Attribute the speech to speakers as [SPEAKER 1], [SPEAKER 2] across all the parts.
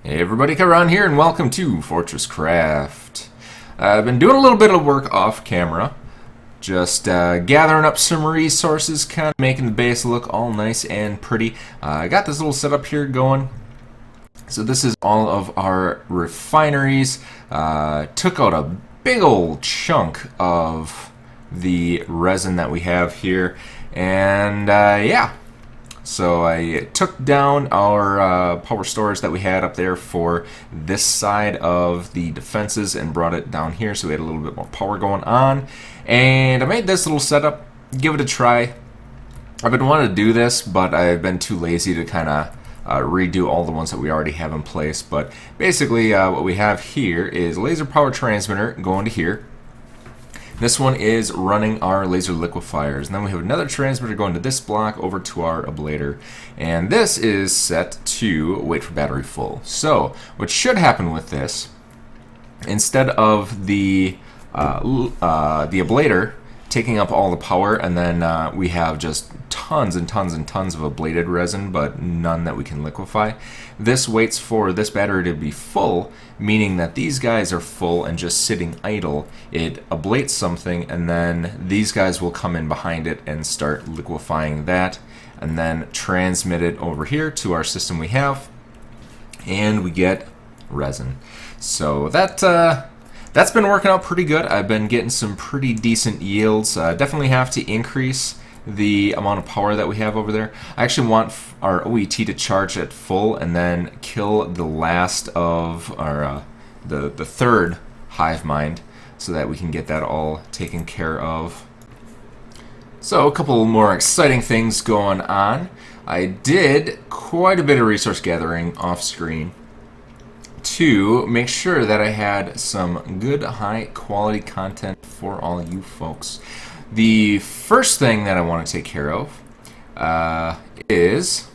[SPEAKER 1] Hey everybody, Kairon here, and welcome to FortressCraft. I've been doing a little bit of work off camera, just gathering up some resources, kind of making the base look all nice and pretty. I got this little setup here going. So this is all of our refineries. Took out a big old chunk of the resin that we have here, and yeah. So I took down our power storage that we had up there for this side of the defenses and brought it down here so we had a little bit more power going on. And I made this little setup, give it a try. I've been wanting to do this, but I've been too lazy to kind of redo all the ones that we already have in place. But basically what we have here is a laser power transmitter going to here. This one is running our laser liquefiers, and then we have another transmitter going to this block over to our ablator, and this is set to wait for battery full. So what should happen with this, instead of the ablator taking up all the power, and then we have just tons and tons and tons of ablated resin, but none that we can liquefy. This waits for this battery to be full, meaning that these guys are full and just sitting idle. It ablates something, and then these guys will come in behind it and start liquefying that, and then transmit it over here to our system we have, and we get resin. So that's been working out pretty good. I've been getting some pretty decent yields. Definitely have to increase the amount of power that we have over there. I actually want our OET to charge at full and then kill the last of our the third hive mind so that we can get that all taken care of. So a couple more exciting things going on. I did quite a bit of resource gathering off screen to make sure that I had some good high quality content for all you folks. The first thing that I want to take care of is,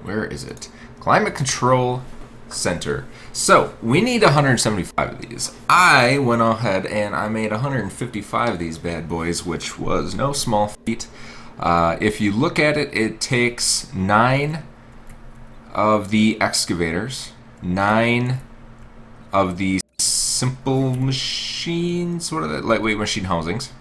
[SPEAKER 1] where is it? Climate Control Center. So we need 175 of these. I went ahead and I made 155 of these bad boys, which was no small feat. If you look at it, it takes 9 of the excavators, 9 of the simple machines, what are they? Lightweight machine housings.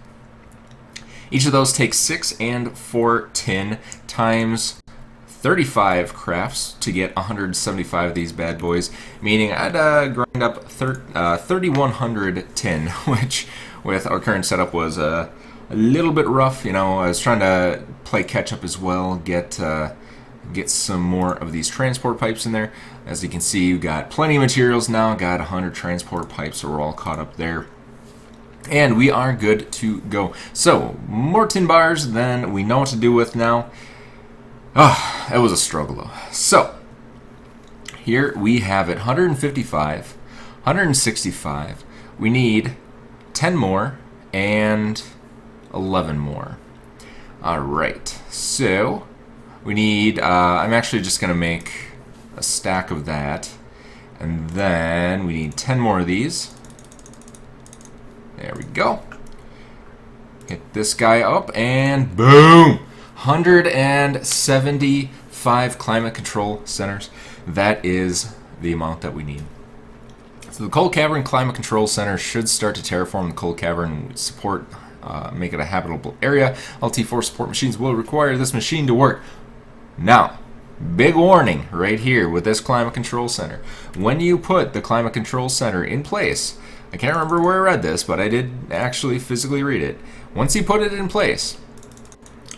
[SPEAKER 1] Each of those takes 6 and 4 tin times 35 crafts to get 175 of these bad boys, meaning I'd grind up 3,100 tin, which with our current setup was a little bit rough. You know, I was trying to play catch up as well, get some more of these transport pipes in there. As you can see, you've got plenty of materials now, got 100 transport pipes, so we're all caught up there. And we are good to go. So, more tin bars than we know what to do with now. It was a struggle though. So, here we have it, 155, 165. We need 10 more and 11 more. Alright, so we need, I'm actually just going to make a stack of that, and then we need 10 more of these. There we go. Hit this guy up, and boom! 175 climate control centers. That is the amount that we need. So the Coal Cavern Climate Control Center should start to terraform the Coal Cavern, support, make it a habitable area. LT4 support machines will require this machine to work. Now, big warning right here with this Climate Control Center. When you put the Climate Control Center in place, I can't remember where I read this, but I did actually physically read it. Once you put it in place,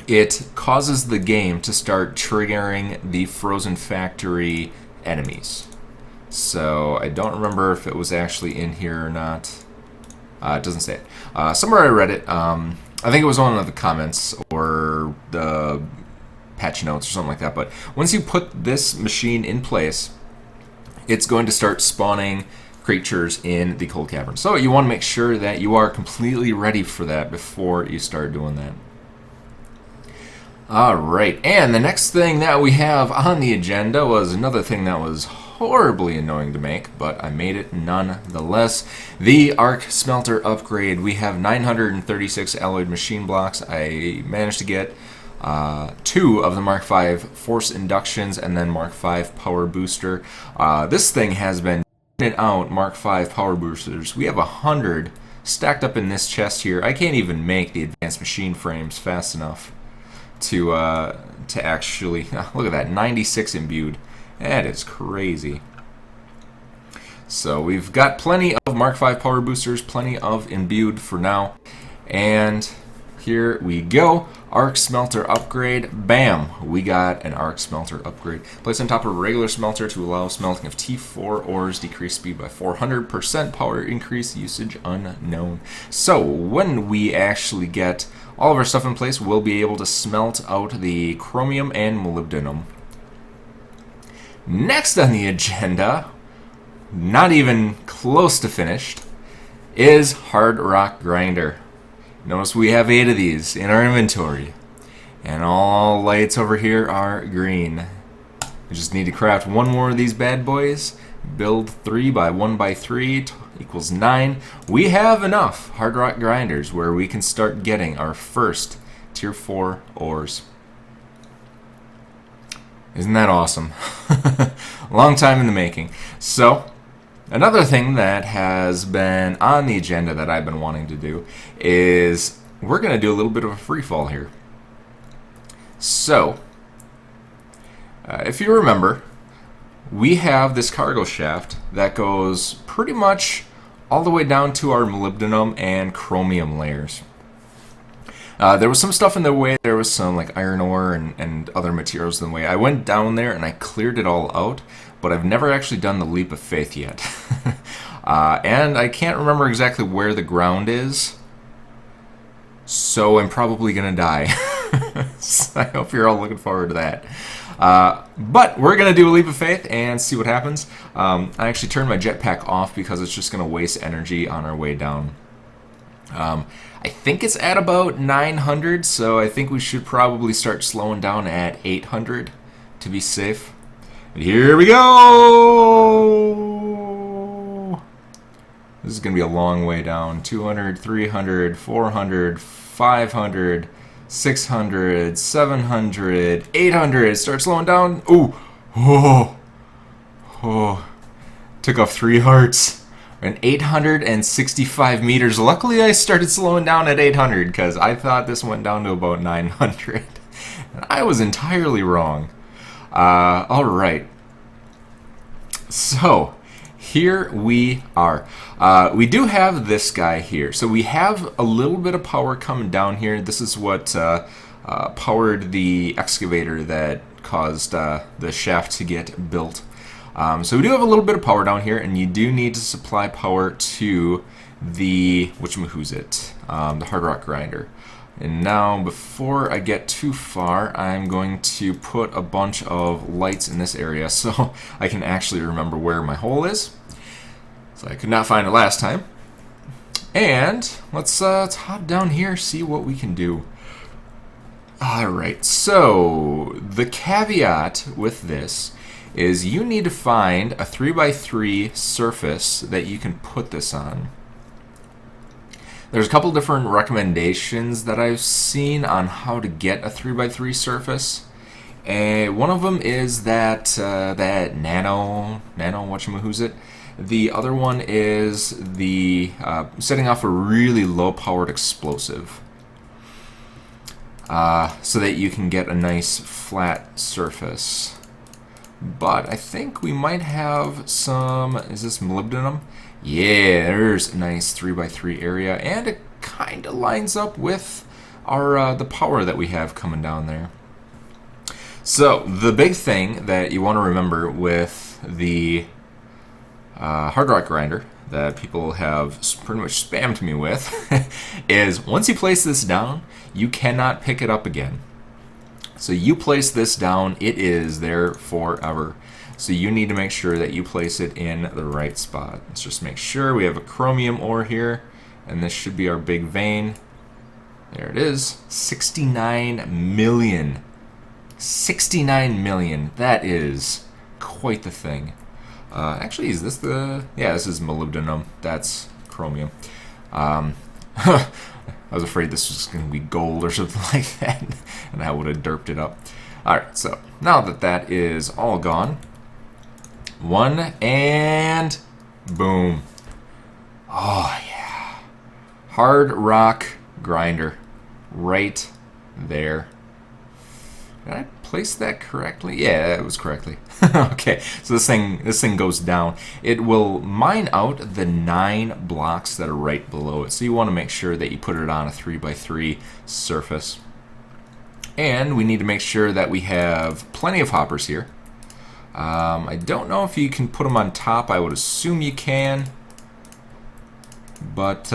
[SPEAKER 1] it causes the game to start triggering the Frozen Factory enemies. So I don't remember if it was actually in here or not. It doesn't say it. Somewhere I read it. I think it was one of the comments or the patch notes or something like that. But once you put this machine in place, it's going to start spawning creatures in the Coal Cavern. So you want to make sure that you are completely ready for that before you start doing that. Alright, and the next thing that we have on the agenda was another thing that was horribly annoying to make, but I made it nonetheless. The arc smelter upgrade. We have 936 alloyed machine blocks. I managed to get 2 of the Mark V force inductions, and then Mark V power booster. This thing has been out Mark V power boosters. We have 100 stacked up in this chest here. I can't even make the advanced machine frames fast enough to actually look at that, 96 imbued. That is crazy. So we've got plenty of Mark V power boosters, plenty of imbued for now, and here we go. Arc smelter upgrade. Bam! We got an arc smelter upgrade. Placed on top of a regular smelter to allow smelting of T4 ores. Decrease speed by 400%. Power increase. Usage unknown. So when we actually get all of our stuff in place, we'll be able to smelt out the chromium and molybdenum. Next on the agenda, not even close to finished, is hard rock grinder. Notice we have 8 of these in our inventory, and all lights over here are green. We just need to craft 1 more of these bad boys, build 3 by 1 by 3 equals 9. We have enough hard rock grinders where we can start getting our first tier 4 ores. Isn't that awesome? Long time in the making. So another thing that has been on the agenda that I've been wanting to do is we're going to do a little bit of a free fall here. So, if you remember, we have this cargo shaft that goes pretty much all the way down to our molybdenum and chromium layers. There was some stuff in the way. There was some like iron ore and other materials in the way. I went down there and I cleared it all out, but I've never actually done the leap of faith yet. And I can't remember exactly where the ground is, so I'm probably going to die. So I hope you're all looking forward to that. But we're going to do a leap of faith and see what happens. I actually turned my jetpack off because it's just going to waste energy on our way down. I think it's at about 900, so I think we should probably start slowing down at 800 to be safe. And here we go! This is going to be a long way down. 200, 300, 400, 500, 600, 700, 800. Start slowing down. Ooh! Oh! Oh! Took off 3 hearts. And 865 meters. Luckily, I started slowing down at 800 because I thought this went down to about 900. And I was entirely wrong. All right. So, here we are. We do have this guy here. So we have a little bit of power coming down here. This is what powered the excavator that caused the shaft to get built. So we do have a little bit of power down here, and you do need to supply power to the the hard rock grinder. And now, before I get too far, I'm going to put a bunch of lights in this area so I can actually remember where my hole is. So I could not find it last time. And let's hop down here, see what we can do. Alright, so the caveat with this is you need to find a 3x3 surface that you can put this on. There's a couple different recommendations that I've seen on how to get a 3x3 surface. One of them is that nano whatchamahoosit. The other one is the setting off a really low-powered explosive, so that you can get a nice flat surface. But I think we might have some. Is this molybdenum? Yeah, there's a nice 3x3 area, and it kind of lines up with our the power that we have coming down there. So the big thing that you want to remember with the hard rock grinder that people have pretty much spammed me with is once you place this down, you cannot pick it up again. So you place this down, it is there forever. So you need to make sure that you place it in the right spot. Let's just make sure we have a chromium ore here, and this should be our big vein. There it is, 69 million. 69 million, that is quite the thing. Actually, is this the... Yeah, this is molybdenum. That's chromium. I was afraid this was going to be gold or something like that, and I would have derped it up. Alright, so now that that is all gone, one, and boom. Oh, yeah. Hard rock grinder. Right there. Did I place that correctly? Yeah, it was correctly. Okay, so this thing goes down. It will mine out the 9 blocks that are right below it. So you want to make sure that you put it on a 3x3 surface. And we need to make sure that we have plenty of hoppers here. I don't know if you can put them on top. I would assume you can. But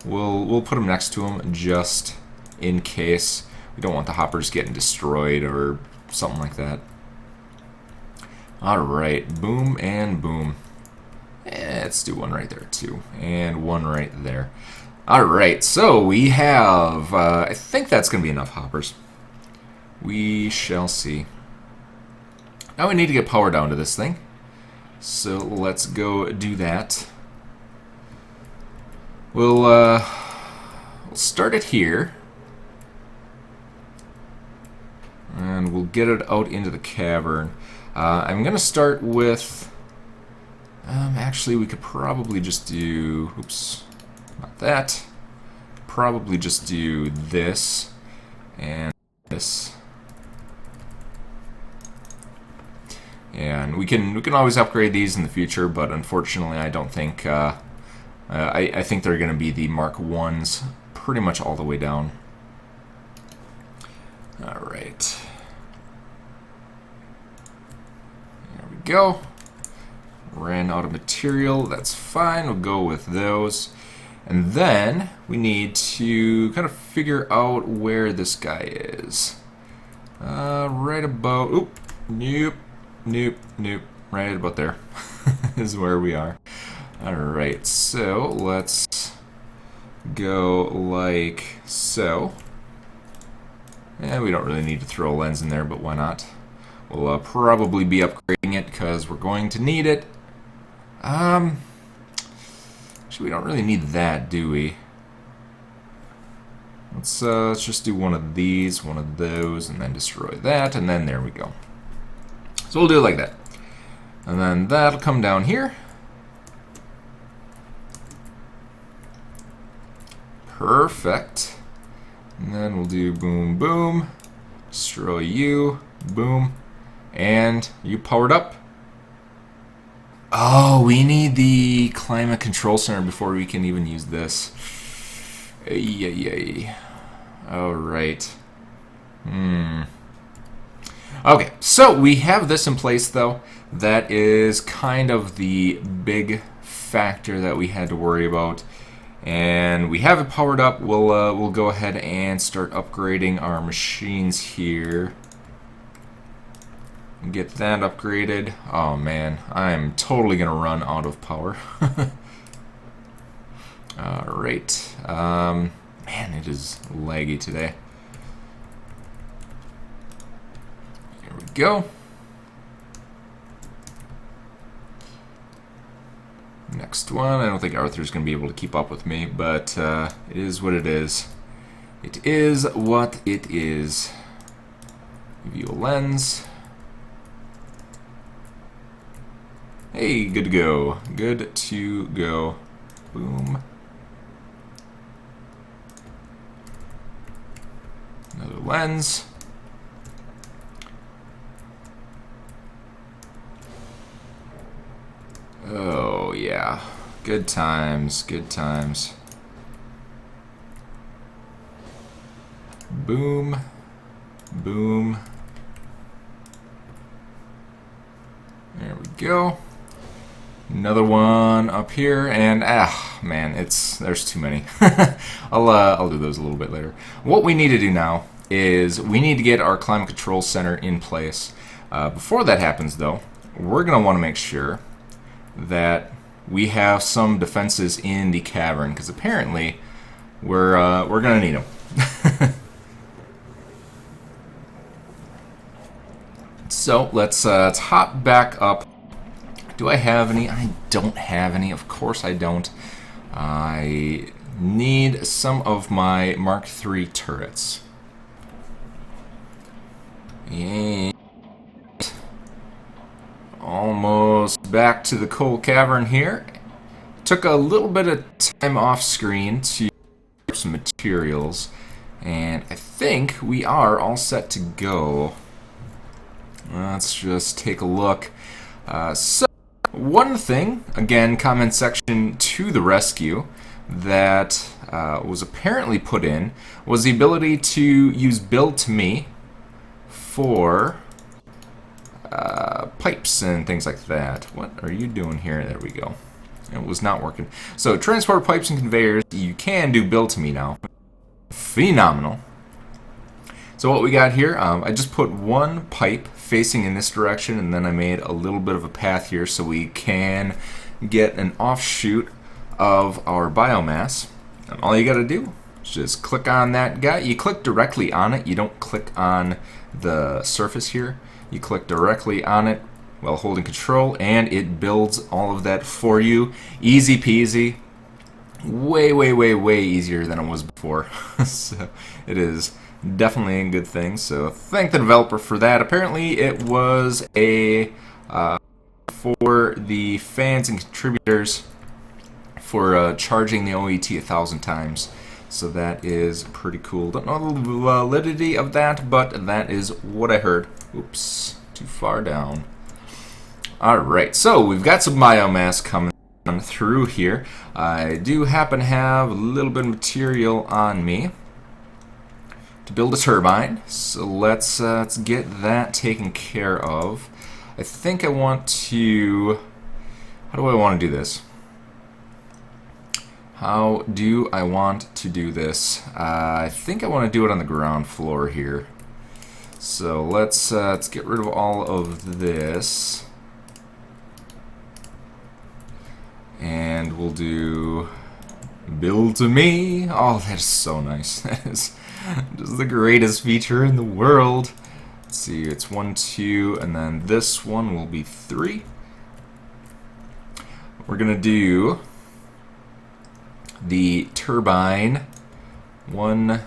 [SPEAKER 1] we'll put them next to them just in case. We don't want the hoppers getting destroyed or something like that. Alright, boom and boom. Let's do one right there too. And one right there. Alright, so we have, I think that's going to be enough hoppers. We shall see. Now we need to get power down to this thing. So let's go do that. We'll start it here. And we'll get it out into the cavern. I'm going to start with... actually, we could probably just do... Oops, not that. Probably just do this and this. And we can always upgrade these in the future, but unfortunately, I don't think... I think they're going to be the Mark 1s pretty much all the way down. Alright. There we go. Ran out of material. That's fine. We'll go with those. And then we need to kind of figure out where this guy is. Right about... Oop. Nope. Nope. Nope. Right about there is where we are. Alright, so let's go like so. And we don't really need to throw a lens in there, but why not? We'll probably be upgrading it because we're going to need it. Actually, we don't really need that, do we? Let's just do one of these, one of those, and then destroy that, and then there we go. So we'll do it like that. And then that'll come down here. Perfect. And then we'll do boom, boom. Destroy you. Boom. And you powered up. Oh, we need the climate control center before we can even use this. Ay. Alright. Okay, so we have this in place though. That is kind of the big factor that we had to worry about. And we have it powered up. We'll go ahead and start upgrading our machines here. Get that upgraded. Oh man, I'm totally gonna run out of power. Alright. Man, it is laggy today. Here we go. Next one. I don't think Arthur's going to be able to keep up with me, but it is what it is. It is what it is. Give you a lens. Hey, good to go. Good to go. Boom. Another lens. Oh, yeah. Good times, good times. Boom. Boom. There we go. Another one up here, and man, there's too many. I'll do those a little bit later. What we need to do now is we need to get our climate control center in place. Before that happens, though, we're gonna want to make sure that we have some defenses in the cavern, because apparently we're gonna need them. So let's hop back up. Do I have any? I don't have any. Of course I don't. I need some of my Mark III turrets. And almost back to the coal cavern here. Took a little bit of time off screen to get some materials, and I think we are all set to go. Let's just take a look. So, one thing, again, comment section to the rescue, that was apparently put in was the ability to use build to me for pipes and things like that. What are you doing here? There we go. It was not working. So, transport pipes and conveyors, you can do build to me now. Phenomenal. So what we got here, I just put one pipe facing in this direction, and then I made a little bit of a path here so we can get an offshoot of our biomass. And all you gotta do is just click on that guy. You click directly on it. You don't click on the surface here. You click directly on it while holding control, and it builds all of that for you. Easy peasy. Way, way, way, way easier than it was before. So it is definitely a good thing. So thank the developer for that. Apparently it was a for the fans and contributors for charging the OET 1,000 times. So that is pretty cool. Don't know the validity of that, but that is what I heard. Oops, too far down. Alright, so we've got some biomass coming through here. I do happen to have a little bit of material on me to build a turbine, so let's get that taken care of. I think I want to... How do I want to do this? How do I want to do this? I think I want to do it on the ground floor here. So let's get rid of all of this. And we'll do build to me. Oh, that is so nice. That is just the greatest feature in the world. Let's see, it's 1, 2, and then this one will be 3. We're gonna do the turbine 1,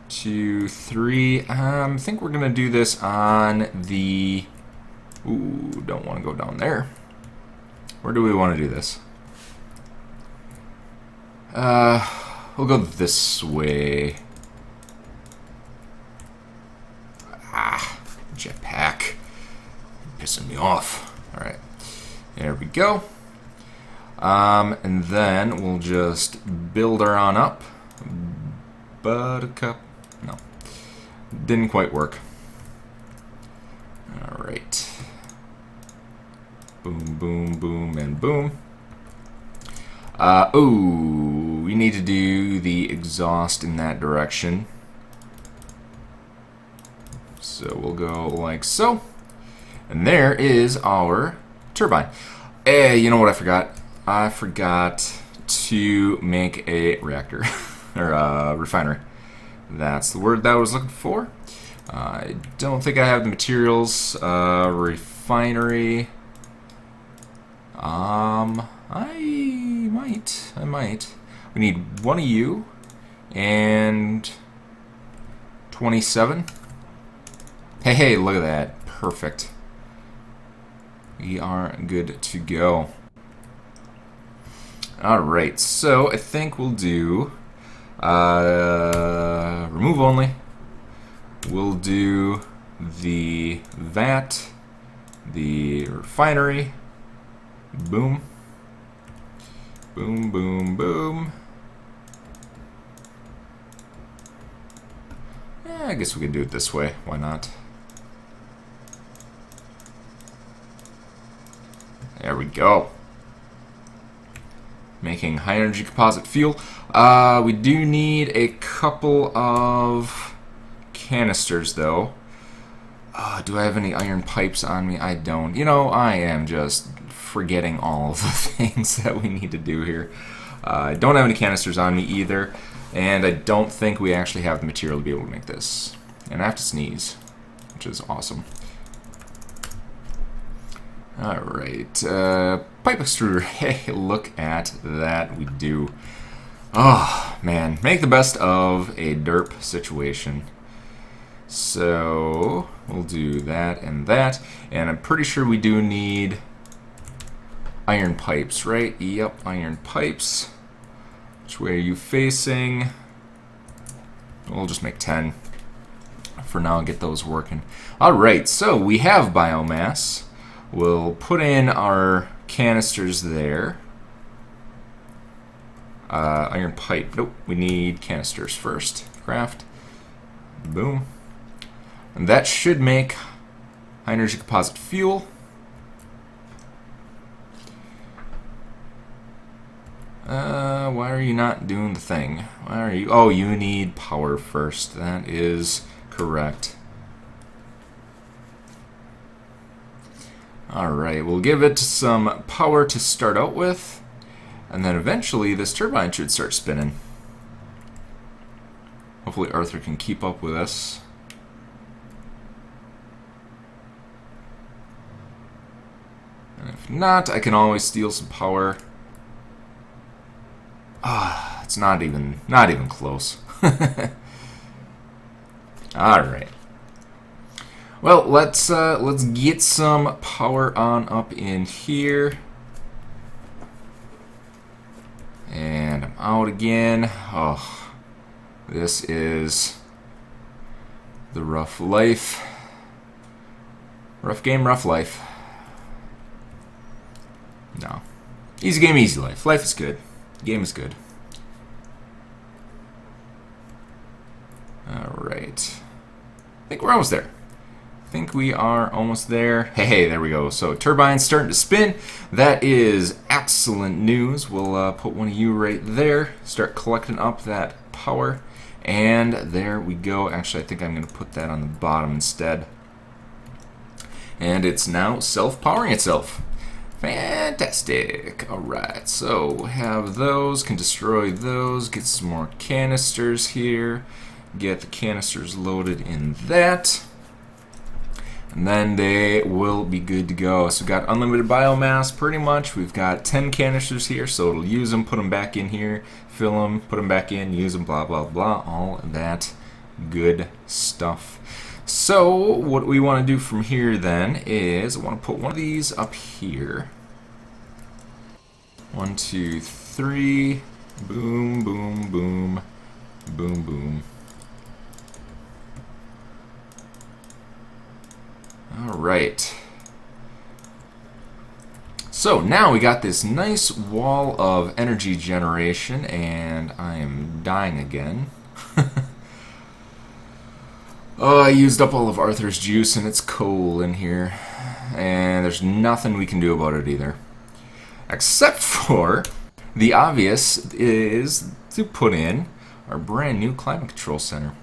[SPEAKER 1] 2, 3. I think we're gonna do this on the... Ooh, don't want to go down there. Where do we want to do this? We'll go this way. Ah, jetpack. Pissing me off. Alright. There we go. And then we'll just build her on up. Buttercup. No. Didn't quite work. Alright. Boom, boom, boom, and boom. Ooh, we need to do the exhaust in that direction. So we'll go like so. And there is our turbine. You know what I forgot? I forgot to make a reactor. Or a refinery. That's the word that I was looking for. I don't think I have the materials. Refinery. I might. We need one of you and 27. Hey, look at that. Perfect. We are good to go. Alright, so I think we'll do remove only. We'll do the vat, the refinery. Boom. Boom, boom, boom. I guess we could do it this way. Why not? There we go. Making high energy composite fuel. We do need a couple of canisters though. Do I have any iron pipes on me? I don't. You know, I am just forgetting all of the things that we need to do here. I don't have any canisters on me either, and I don't think we actually have the material to be able to make this. And I have to sneeze, which is awesome. Alright, pipe extruder. Hey, look at that, we do. Oh, man. Make the best of a derp situation. So, we'll do that. And I'm pretty sure we do need iron pipes, right? Yep, iron pipes. Which way are you facing? We'll just make 10 for now, get those working. Alright, so we have biomass. We'll put in our canisters there. Iron pipe. Nope, we need canisters first. Craft. Boom. And that should make high energy composite fuel. Why are you not doing the thing? Why are you? Oh, you need power first. That is correct. Alright, we'll give it some power to start out with. And then eventually this turbine should start spinning. Hopefully Arthur can keep up with us. And if not, I can always steal some power. Ah, it's not even close. Alright. Well, let's get some power on up in here. And I'm out again. Oh, this is the rough life. Rough game, rough life. No. Easy game, easy life. Life is good. Game is good. Alright. I think we're almost there. I think we are almost there. Hey, there we go. So turbine's starting to spin. That is excellent news. We'll put one of you right there. Start collecting up that power. And there we go. Actually, I think I'm going to put that on the bottom instead. And it's now self-powering itself. Fantastic. Alright, so have those. Can destroy those. Get some more canisters here. Get the canisters loaded in that. And then they will be good to go. So we've got unlimited biomass pretty much. We've got 10 canisters here, so it'll use them, put them back in here, fill them, put them back in, use them, blah, blah, blah. All that good stuff. So what we want to do from here then is I want to put one of these up here. 1, 2, 3. Boom, boom, boom. Boom, boom. Alright. So now we got this nice wall of energy generation, and I am dying again. Oh, I used up all of Arthur's juice, and it's cold in here. And there's nothing we can do about it either. Except for the obvious is to put in our brand new climate control center.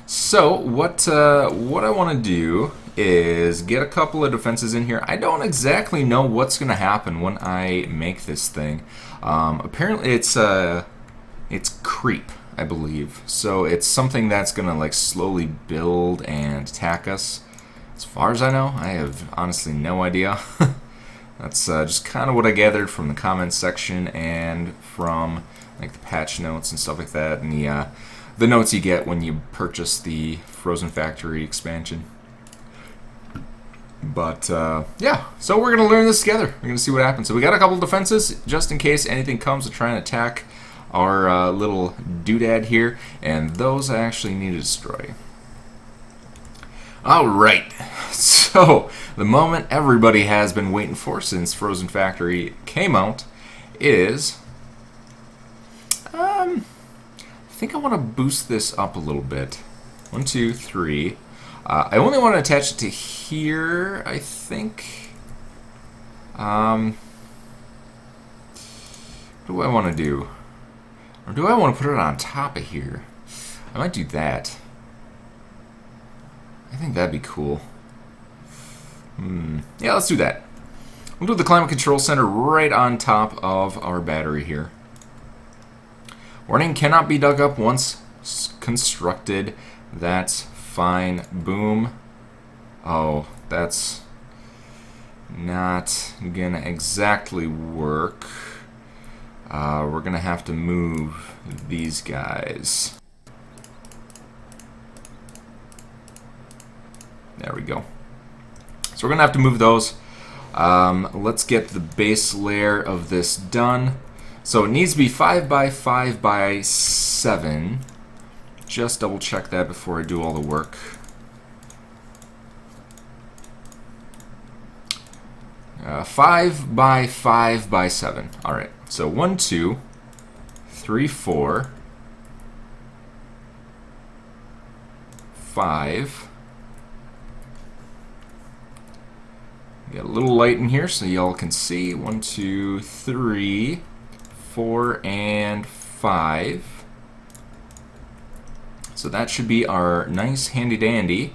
[SPEAKER 1] So what I want to do is get a couple of defenses in here. I don't exactly know what's going to happen when I make this thing. Apparently it's creep, I believe. So it's something that's going to like slowly build and attack us. As far as I know, I have honestly no idea. That's just kind of what I gathered from the comments section and from like the patch notes and stuff like that, and the notes you get when you purchase the Frozen Factory expansion. But yeah, so we're gonna learn this together. We're gonna see what happens. So we got a couple defenses just in case anything comes to try and attack our little doodad here, and those I actually need to destroy. Alright, so the moment everybody has been waiting for since Frozen Factory came out is I think I want to boost this up a little bit. 1, 2, 3. I only want to attach it to here, I think. What do I want to do? Or do I want to put it on top of here? I might do that. I think that'd be cool. Yeah, let's do that. We'll do the climate control center right on top of our battery here. Warning, cannot be dug up once constructed. That's fine. Boom. Oh, that's not gonna exactly work. We're going to have to move these guys. There we go. So we're going to have to move those. Let's get the base layer of this done. So it needs to be 5 by 5 by 7. Just double check that before I do all the work. Uh, 5 by 5 by 7. Alright, so 1, 2, 3, 4, 5. Get a little light in here so y'all can see. 1, 2, 3, 4, and 5. So that should be our nice handy dandy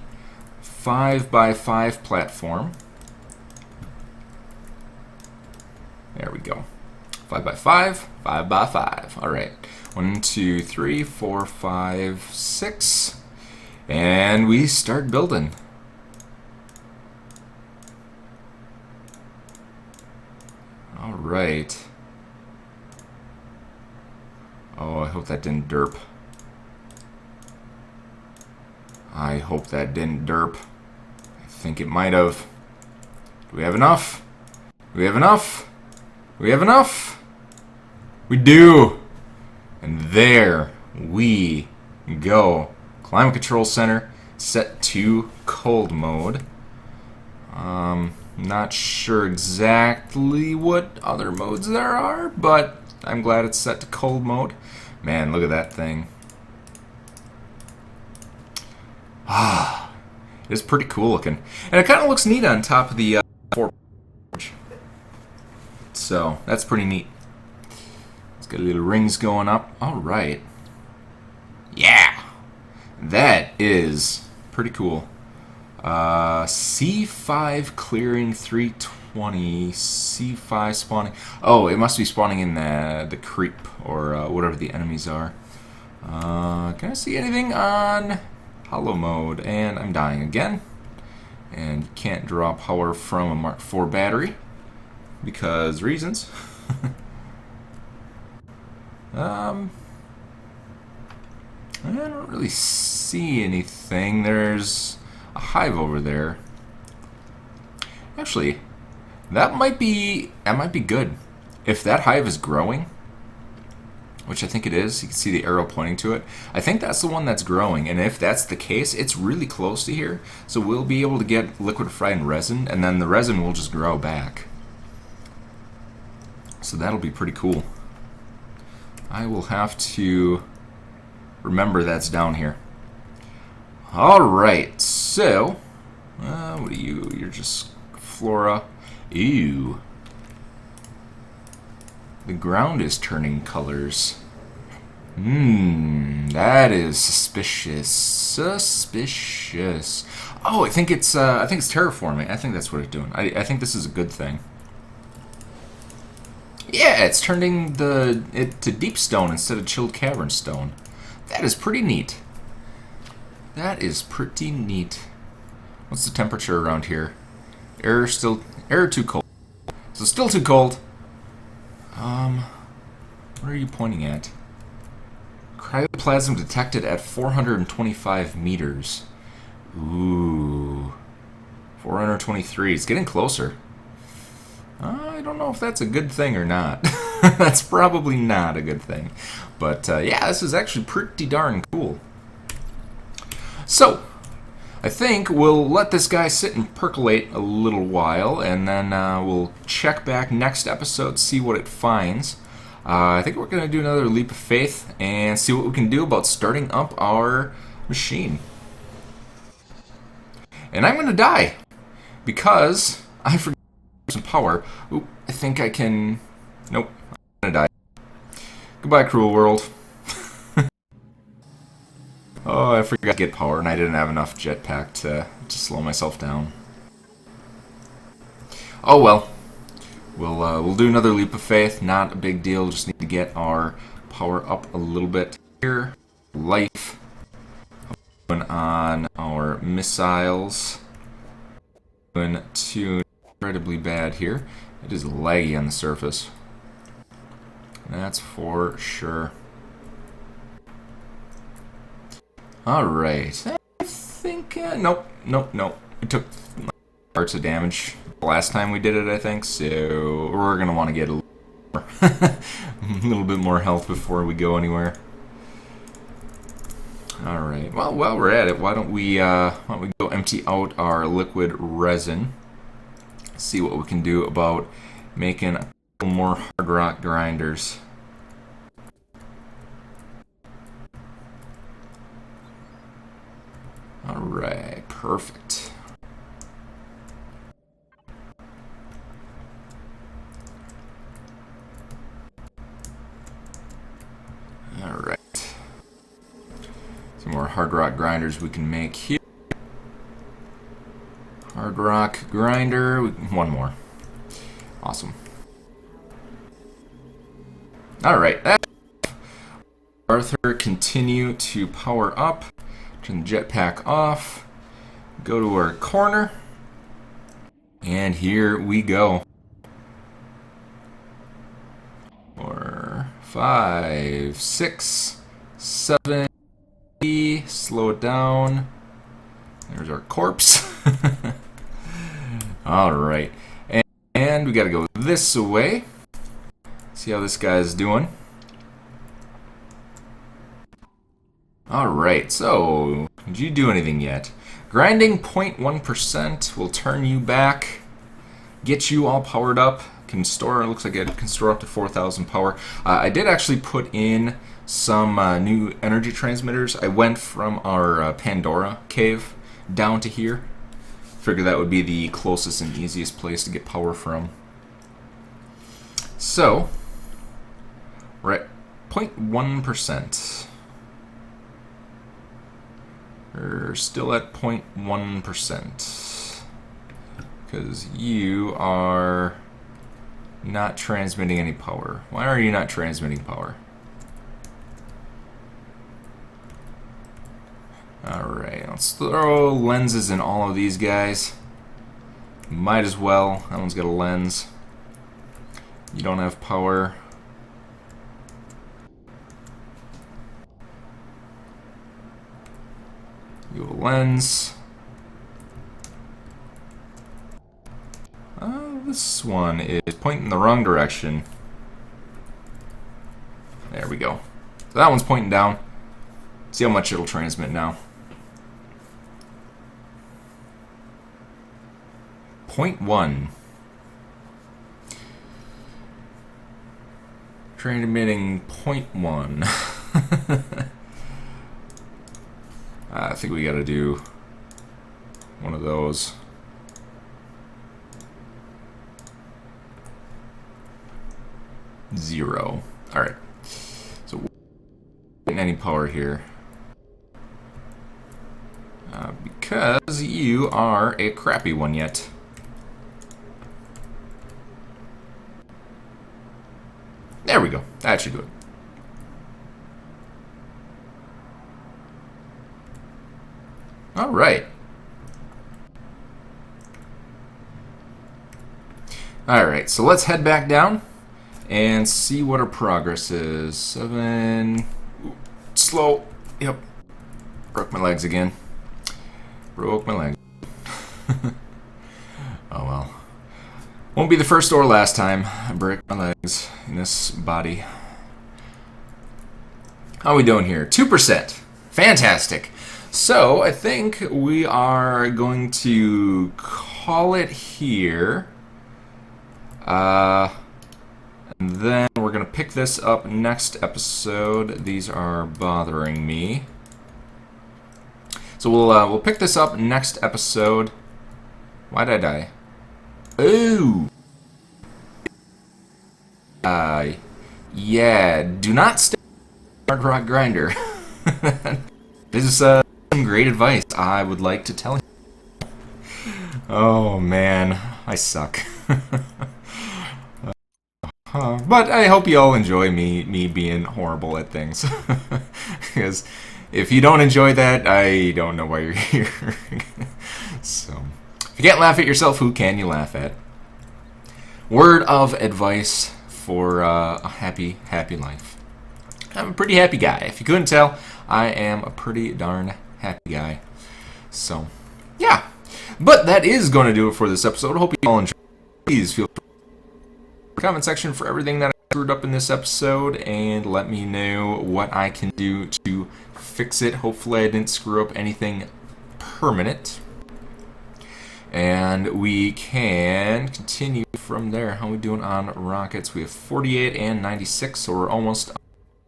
[SPEAKER 1] 5 by 5 platform. There we go. 5 by 5, 5 by 5. Alright. 1, 2, 3, 4, 5, 6. And we start building. Alright. Oh, I hope that didn't derp. I hope that didn't derp. I think it might have. Do we have enough? Do we have enough? Do we have enough? We do! And there we go. Climate Control Center set to cold mode. Not sure exactly what other modes there are, but I'm glad it's set to cold mode. Man, look at that thing. Ah, it's pretty cool looking. And it kind of looks neat on top of the forge. So, that's pretty neat. It's got little rings going up. Alright. Yeah! That is pretty cool. C5 clearing 320. C5 spawning. Oh, it must be spawning in the creep or whatever the enemies are. Can I see anything on hollow mode? And I'm dying again. And you can't draw power from a Mark IV battery because reasons. I don't really see anything. There's a hive over there. Actually, that might be good. If that hive is growing, which I think it is, you can see the arrow pointing to it. I think that's the one that's growing, and if that's the case, it's really close to here, so we'll be able to get liquefied resin, and then the resin will just grow back. So that'll be pretty cool. I will have to remember that's down here. Alright, so, what are you? You're just flora. Ew. The ground is turning colors. That is suspicious. Suspicious. Oh, I think it's terraforming. I think that's what it's doing. I think this is a good thing. Yeah, it's turning it to deep stone instead of chilled cavern stone. That is pretty neat. That is pretty neat. What's the temperature around here? Air too cold. So still too cold. What are you pointing at? Cryoplasm detected at 425 meters. Ooh. 423. It's getting closer. I don't know if that's a good thing or not. That's probably not a good thing. But yeah, this is actually pretty darn cool. So, I think we'll let this guy sit and percolate a little while, and then we'll check back next episode, see what it finds. I think we're going to do another leap of faith and see what we can do about starting up our machine. And I'm going to die because I forgot some power. Oop, I think I can... Nope, I'm going to die. Goodbye, cruel world. Oh, I forgot to get power, and I didn't have enough jetpack to slow myself down. Oh well. We'll do another leap of faith. Not a big deal. Just need to get our power up a little bit here. Life on our missiles. Doing too incredibly bad here. It is laggy on the surface. That's for sure. Alright. I think... nope. We took parts of damage the last time we did it, I think. So we're going to want to get a little bit more health before we go anywhere. Alright. Well, while we're at it, why don't we go empty out our liquid resin. See what we can do about making a couple more hard rock grinders. Alright, perfect. Alright. Some more hard rock grinders we can make here. Hard rock grinder. One more. Awesome. Alright. Arthur, continue to power up. Turn the jetpack off. Go to our corner. And here we go. 4, 5, 6, 7. Slow it down. There's our corpse. Alright. And we gotta go this way. See how this guy's doing. Alright, so did you do anything yet? Grinding 0.1% will turn you back, get you all powered up. Can store, it looks like it can store up to 4,000 power. I did actually put in some new energy transmitters. I went from our Pandora cave down to here. Figured that would be the closest and easiest place to get power from. So, we're at 0.1%. We're still at 0.1%. Because you are not transmitting any power. Why are you not transmitting power? Alright, let's throw lenses in all of these guys. Might as well. That one's got a lens. You don't have power. You have a lens. This one is pointing in the wrong direction. There we go. So that one's pointing down. See how much it'll transmit now. 0.1. Transmitting 0.1. I think we gotta do one of those. Zero. Alright. So we're getting any power here. Because you are a crappy one yet. There we go. That should do it. Alright. Alright, so let's head back down and see what our progress is. 7. Ooh, slow. Yep. Broke my legs again. Broke my legs. Oh well. Won't be the first or last time I break my legs in this body. How are we doing here? 2%. Fantastic. So I think we are going to call it here. And then we're going to pick this up next episode. These are bothering me. So we'll pick this up next episode. Why did I die? Ooh. Yeah. Do not stay hard rock grinder. This is some great advice I would like to tell you. Oh man, I suck. But I hope you all enjoy me being horrible at things. Because if you don't enjoy that, I don't know why you're here. So, if you can't laugh at yourself, who can you laugh at? Word of advice for a happy, happy life. I'm a pretty happy guy. If you couldn't tell, I am a pretty darn happy guy. So, yeah. But that is going to do it for this episode. I hope you all enjoyed. Please feel free to the comment section for everything that I screwed up in this episode, and let me know what I can do to fix it. Hopefully I didn't screw up anything permanent. And we can continue from there. How are we doing on rockets? We have 48 and 96, so we're almost a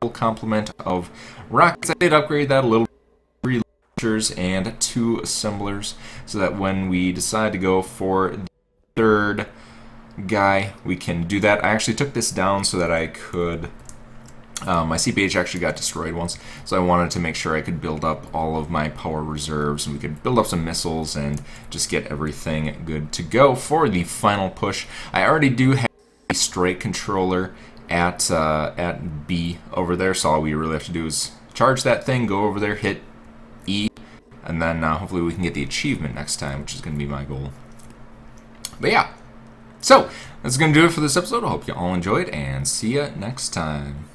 [SPEAKER 1] full complement of rockets. I did upgrade that a little. 3 launchers and 2 assemblers, so that when we decide to go for the third guy, we can do that. I actually took this down so that I could... my CPH actually got destroyed once, so I wanted to make sure I could build up all of my power reserves, and we could build up some missiles and just get everything good to go for the final push. I already do have a strike controller at B over there, so all we really have to do is charge that thing, go over there, hit E, and then hopefully we can get the achievement next time, which is going to be my goal. But yeah, so that's going to do it for this episode. I hope you all enjoyed, and see ya next time.